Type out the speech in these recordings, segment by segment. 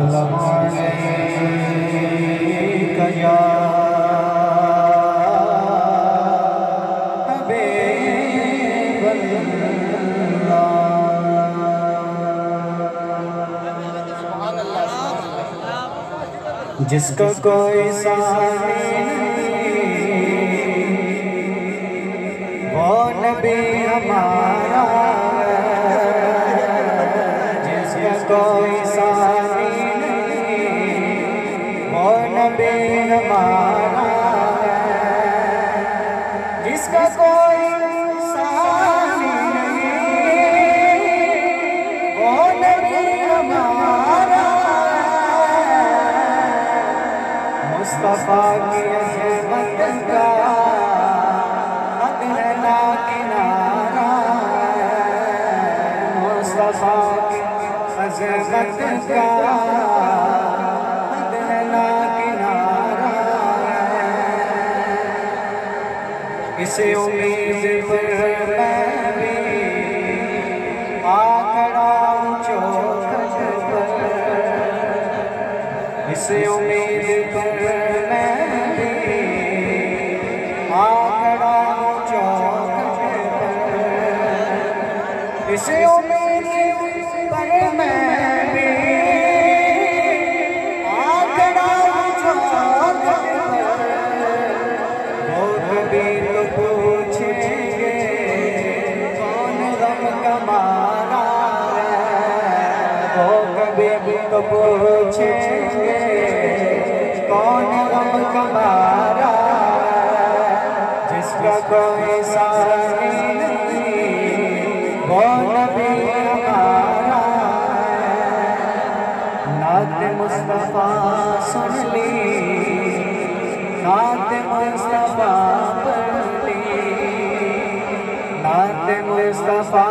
सल्लम अलैका या हबीबल्लाह। जिसका कोई सानी वो नबी हमारा, जिसका कोई सानी वो नबी हमारा, जिसका कोई सानी वो नबी हमारा। मुस्तफा की अज़मत का अज़मत का अदना किनारा, इसे उम्मीद पर मैं भी आ खड़ा हूँ चौखट पर, इसे उम्मीद पर मैं भी आ खड़ा हूँ चौखट पर, इसे उम्मीद पर मैं भी आ खड़ा हूँ चौखट पर। वो कभी तो पूछेंगे कौन गम कमारा है, वो कभी तो पूछेंगे कौन गम कमारा है, जिसका कोई सानी नहीं वो नबी हमारा। नात मुस्तफा सुन ली, नात मुस्तफा पढ़ ली, नात मुस्तफा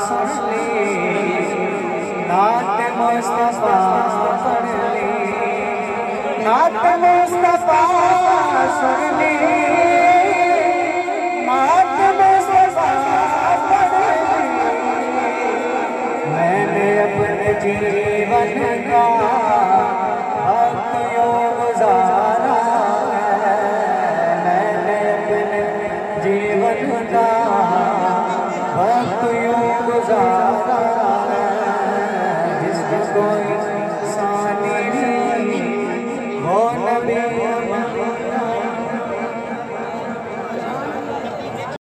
सुन ली, नात मुस्तफा पढ़ ली, नात मुस्तफा सुन ली, नात मुस्तफा पढ़ ली। मैंने अपने जीवन का वक्त यूं गुजारा है, मैंने अपने जीवन का वक्त यूं गुजारा है, जिसका कोई सानी नहीं वो नबी